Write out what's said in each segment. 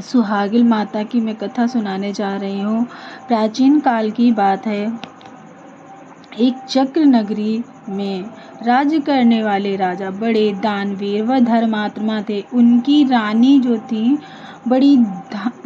सुहागिल माता की मैं कथा सुनाने जा रही हूँ। प्राचीन काल की बात है। एक चक्र नगरी में राज्य करने वाले राजा बड़े दानवीर व धर्मात्मा थे। उनकी रानी जो थी बड़ी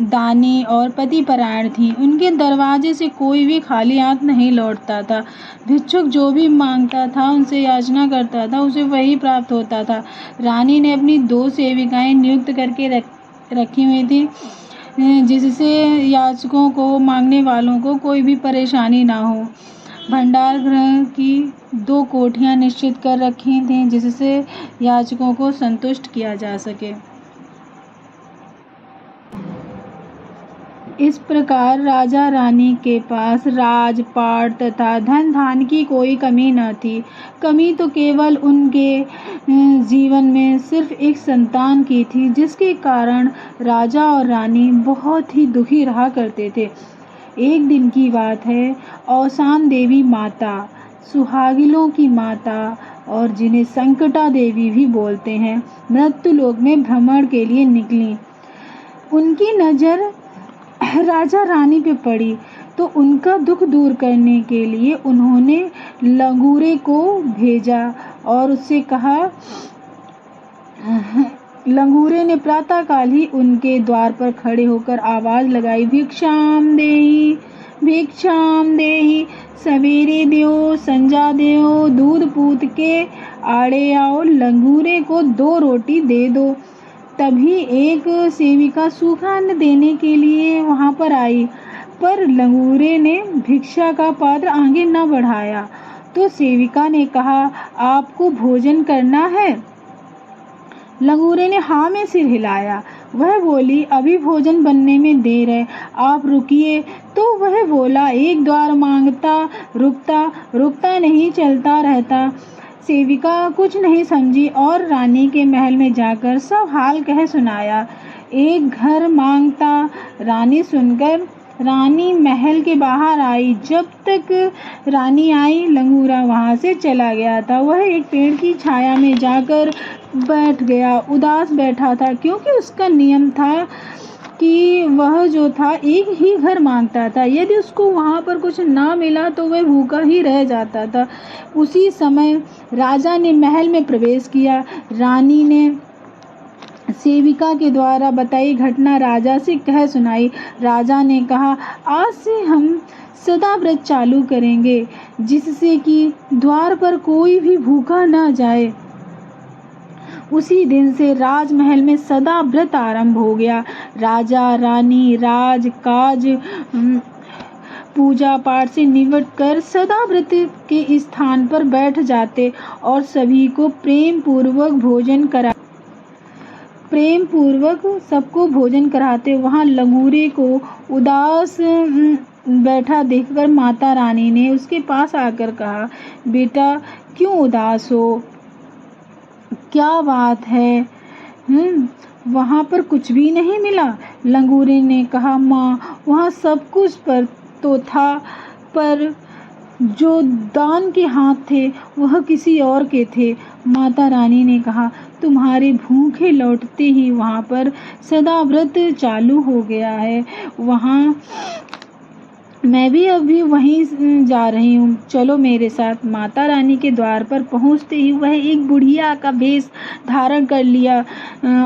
दानी और पतिपरायण थी। उनके दरवाजे से कोई भी खाली हाथ नहीं लौटता था। भिक्षुक जो भी मांगता था, उनसे याचना करता था, उसे वही प्राप्त होता था। रानी ने अपनी 2 सेविकाएं नियुक्त करके रखी हुई थी, जिससे याचकों को, मांगने वालों को कोई भी परेशानी ना हो। भंडार गृह की 2 कोठियां निश्चित कर रखी थीं, जिससे याचकों को संतुष्ट किया जा सके। इस प्रकार राजा रानी के पास राजपाट तथा धन धान की कोई कमी न थी। कमी तो केवल उनके जीवन में सिर्फ एक संतान की थी, जिसके कारण राजा और रानी बहुत ही दुखी रहा करते थे। एक दिन की बात है। औसान देवी माता, सुहागिलों की माता और जिन्हें संकटा देवी भी बोलते हैं, मृत्युलोक में भ्रमण के लिए निकली। उनकी नज़र राजा रानी पे पड़ी तो उनका दुख दूर करने के लिए उन्होंने लंगूरे को भेजा और उससे कहा। लंगूरे ने प्रातःकाल ही उनके द्वार पर खड़े होकर आवाज लगाई, भिक्षाम देहि, भिक्षाम देहि, सवेरे देओ, संजा देओ, दूध पूत के आड़े आओ, लंगूरे को 2 रोटी दे दो। तभी एक सेविका सूखा अन्न देने के लिए वहां पर आई, पर लंगूरे ने भिक्षा का पात्र आगे न बढ़ाया। तो सेविका ने कहा, आपको भोजन करना है? लंगूरे ने हाँ में सिर हिलाया। वह बोली, अभी भोजन बनने में देर है, आप रुकिए। तो वह बोला, एक द्वार मांगता रुकता नहीं, चलता रहता। सेविका कुछ नहीं समझी और रानी के महल में जाकर सब हाल कह सुनाया। एक घर मांगता। रानी सुनकर रानी महल के बाहर आई। जब तक रानी आई, लंगूरा वहां से चला गया था। वह एक पेड़ की छाया में जाकर बैठ गया। उदास बैठा था, क्योंकि उसका नियम था कि वह जो था एक ही घर मांगता था। यदि उसको वहाँ पर कुछ ना मिला तो वह भूखा ही रह जाता था। उसी समय राजा ने महल में प्रवेश किया। रानी ने सेविका के द्वारा बताई घटना राजा से कह सुनाई। राजा ने कहा, आज से हम सदा व्रत चालू करेंगे, जिससे कि द्वार पर कोई भी भूखा न जाए। उसी दिन से राजमहल में सदा व्रत आरंभ हो गया। राजा रानी राजकाज पूजा पाठ से निवट कर सदा व्रत के स्थान पर बैठ जाते और सभी को प्रेम पूर्वक सबको भोजन कराते। वहाँ लंगूरे को उदास बैठा देखकर माता रानी ने उसके पास आकर कहा, बेटा क्यों उदास हो, क्या बात है? वहाँ पर कुछ भी नहीं मिला? लंगूरे ने कहा, माँ वहाँ सब कुछ पर तो था, पर जो दान के हाथ थे वह किसी और के थे। माता रानी ने कहा, तुम्हारे भूखे लौटते ही वहाँ पर सदा व्रत चालू हो गया है। वहाँ मैं भी अभी वहीं जा रही हूँ, चलो मेरे साथ। माता रानी के द्वार पर पहुँचते ही वह एक बुढ़िया का भेष धारण कर लिया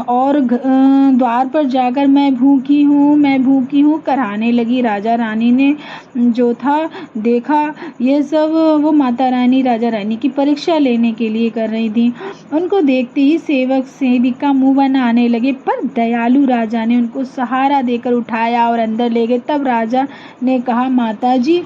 और द्वार पर जाकर मैं भूखी हूँ कराने लगी। राजा रानी ने जो था देखा यह सब, वो माता रानी राजा रानी की परीक्षा लेने के लिए कर रही थी। उनको देखते ही सेवक सेविका मुँह बनाने लगे, पर दयालु राजा ने उनको सहारा देकर उठाया और अंदर ले गए। तब राजा ने कहा, माता जी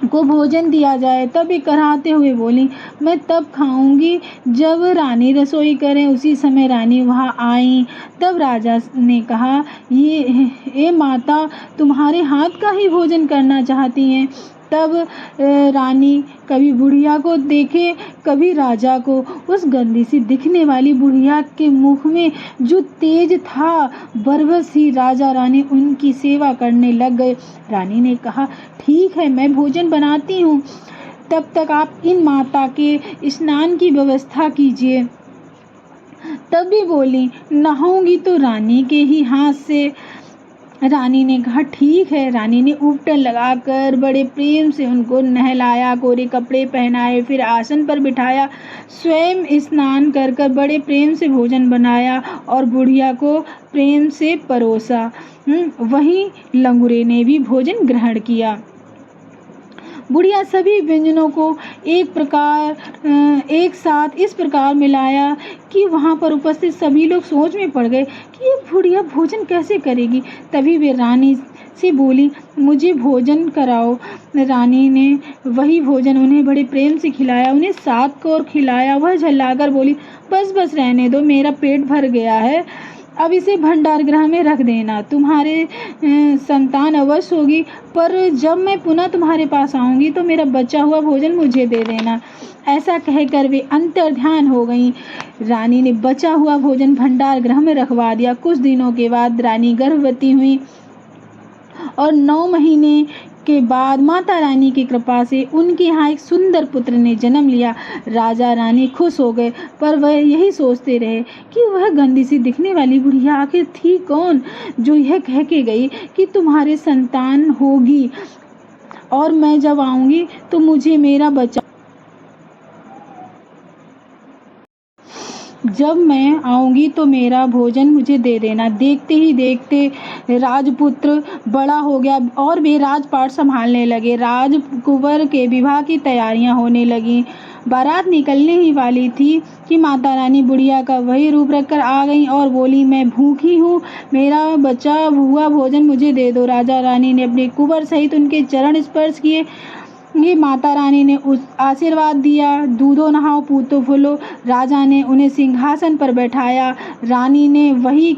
को भोजन दिया जाए। तब कराते हुए बोली, मैं तब खाऊंगी जब रानी रसोई करें। उसी समय रानी वहां आई। तब राजा ने कहा, ये माता तुम्हारे हाथ का ही भोजन करना चाहती हैं। तब रानी कभी बुढ़िया को देखे, कभी राजा को। उस गंदी सी दिखने वाली बुढ़िया के मुख में जो तेज था, बरबस ही राजा रानी उनकी सेवा करने लग गए। रानी ने कहा, ठीक है, मैं भोजन बनाती हूँ, तब तक आप इन माता के स्नान की व्यवस्था कीजिए। तभी बोली, नहाऊंगी तो रानी के ही हाथ से। रानी ने कहा, ठीक है। रानी ने उपटन लगाकर बड़े प्रेम से उनको नहलाया, कोरे कपड़े पहनाए, फिर आसन पर बिठाया, स्वयं स्नान कर कर बड़े प्रेम से भोजन बनाया और बुढ़िया को प्रेम से परोसा। वहीं लंगूरे ने भी भोजन ग्रहण किया। बुढ़िया सभी व्यंजनों को एक साथ इस प्रकार मिलाया कि वहाँ पर उपस्थित सभी लोग सोच में पड़ गए कि ये बुढ़िया भोजन कैसे करेगी। तभी वे रानी से बोली, मुझे भोजन कराओ। रानी ने वही भोजन उन्हें बड़े प्रेम से खिलाया, उन्हें 7 कौर खिलाया। वह झल्लाकर बोली, बस बस रहने दो, मेरा पेट भर गया है, अब इसे भंडार गृह में रख देना। तुम्हारे संतान अवश्य होगी, पर जब मैं पुनः तुम्हारे पास आऊँगी तो मेरा बचा हुआ भोजन मुझे दे देना। ऐसा कहकर वे अंतर्ध्यान हो गईं। रानी ने बचा हुआ भोजन भंडार गृह में रखवा दिया। कुछ दिनों के बाद रानी गर्भवती हुई और 9 महीने के बाद माता रानी की कृपा से उनके यहाँ एक सुंदर पुत्र ने जन्म लिया। राजा रानी खुश हो गए, पर वह यही सोचते रहे कि वह गंदी सी दिखने वाली बुढ़िया आखिर थी कौन जो यह कह के गई कि तुम्हारे संतान होगी और मैं जब आऊंगी तो मुझे मेरा बच्चा जब मैं आऊँगी तो मेरा भोजन मुझे दे देना। देखते ही देखते राजपुत्र बड़ा हो गया और वे राजपाट संभालने लगे। राजकुंवर के विवाह की तैयारियां होने लगीं। बारात निकलने ही वाली थी कि माता रानी बुढ़िया का वही रूप रखकर आ गईं और बोली, मैं भूखी हूँ, मेरा बचा हुआ भोजन मुझे दे दो। राजा रानी ने अपने कुंवर सहित उनके चरण स्पर्श किए। ये माता रानी ने उस आशीर्वाद दिया, दूधो नहाओ पूतो फूलो। राजा ने उन्हें सिंहासन पर बैठाया। रानी ने वही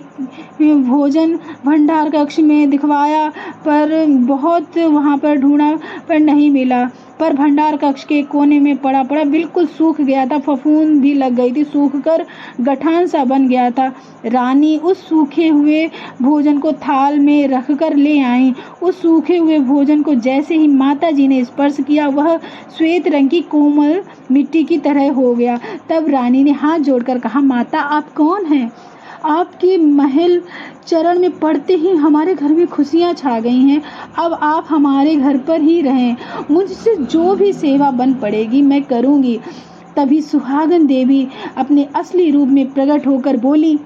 भोजन भंडार कक्ष में दिखवाया, पर बहुत वहाँ पर ढूंढा पर नहीं मिला। पर भंडार कक्ष के कोने में पड़ा बिल्कुल सूख गया था, फफूंद भी लग गई थी, सूख कर गठान सा बन गया था। रानी उस सूखे हुए भोजन को थाल में रखकर ले आई। उस सूखे हुए भोजन को जैसे ही माता जी ने स्पर्श किया, वह श्वेत रंग की कोमल मिट्टी की तरह हो गया। तब रानी ने हाथ जोड़कर कहा, माता आप कौन हैं? आपके महल चरण में पड़ते ही हमारे घर में खुशियाँ छा गई हैं। अब आप हमारे घर पर ही रहें, मुझसे जो भी सेवा बन पड़ेगी मैं करूँगी। तभी सुहागन देवी अपने असली रूप में प्रकट होकर बोली,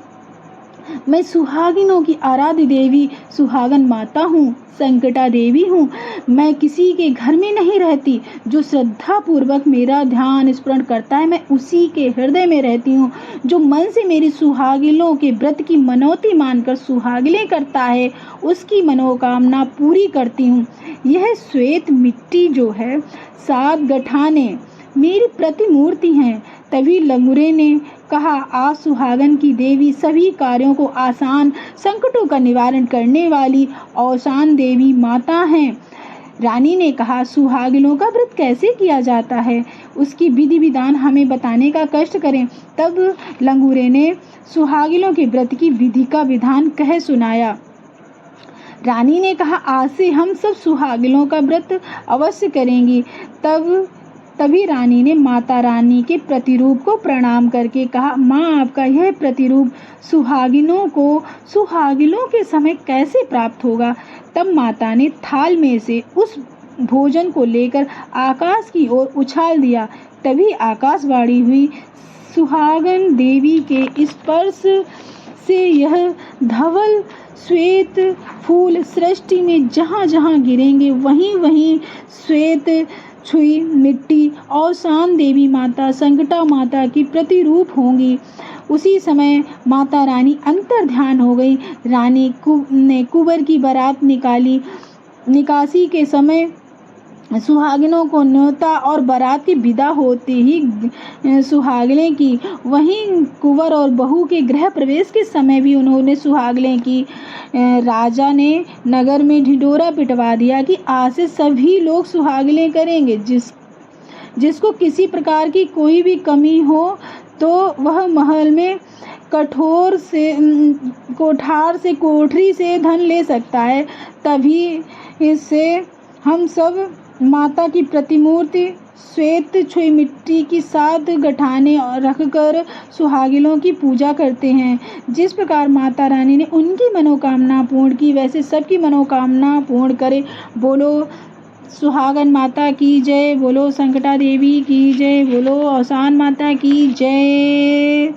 मैं सुहागिनों की आराध्य देवी सुहागन माता हूँ, संकटा देवी हूँ। मैं किसी के घर में नहीं रहती। जो श्रद्धा पूर्वक मेरा ध्यान स्मरण करता है, मैं उसी के हृदय में रहती हूँ। जो मन से मेरी सुहागिनों के व्रत की मनौती मानकर सुहागिलें करता है, उसकी मनोकामना पूरी करती हूँ। यह श्वेत मिट्टी जो है, 7 गठाने मेरी प्रतिमूर्ति हैं। तभी लंगूरे ने कहा, आप सुहागन की देवी, सभी कार्यों को आसान, संकटों का निवारण करने वाली औसान देवी माता हैं। रानी ने कहा, सुहागिनों का व्रत कैसे किया जाता है, उसकी विधि विधान हमें बताने का कष्ट करें। तब लंगूरे ने सुहागिनों के व्रत की विधि का विधान कह सुनाया। रानी ने कहा, आज से हम सब सुहागिनों का व्रत अवश्य करेंगी। तभी रानी ने माता रानी के प्रतिरूप को प्रणाम करके कहा, माँ आपका यह प्रतिरूप सुहागिनों के समय कैसे प्राप्त होगा? तब माता ने थाल में से उस भोजन को लेकर आकाश की ओर उछाल दिया। तभी आकाशवाणी हुई, सुहागन देवी के स्पर्श से यह धवल श्वेत फूल सृष्टि में जहाँ जहाँ गिरेंगे, वहीं वहीं श्वेत छुई मिट्टी औसान देवी माता, संकटा माता की प्रतिरूप होंगी। उसी समय माता रानी अंतर्ध्यान हो गई। रानी ने कुंवर की बारात निकासी के समय सुहागिनों को न्योता और बारात की विदा होते ही सुहागलें की। वहीं कुंवर और बहू के गृह प्रवेश के समय भी उन्होंने सुहागलें की। राजा ने नगर में ढिंढोरा पिटवा दिया कि आज से सभी लोग सुहागलें करेंगे। जिसको किसी प्रकार की कोई भी कमी हो तो वह महल में कोठरी से धन ले सकता है। तभी से हम सब माता की प्रतिमूर्ति श्वेत छुई मिट्टी की 7 गठाने रखकर सुहागिनों की पूजा करते हैं। जिस प्रकार माता रानी ने उनकी मनोकामना पूर्ण की, वैसे सबकी मनोकामना पूर्ण करे। बोलो सुहागन माता की जय, बोलो संकटा देवी की जय, बोलो औसान माता की जय।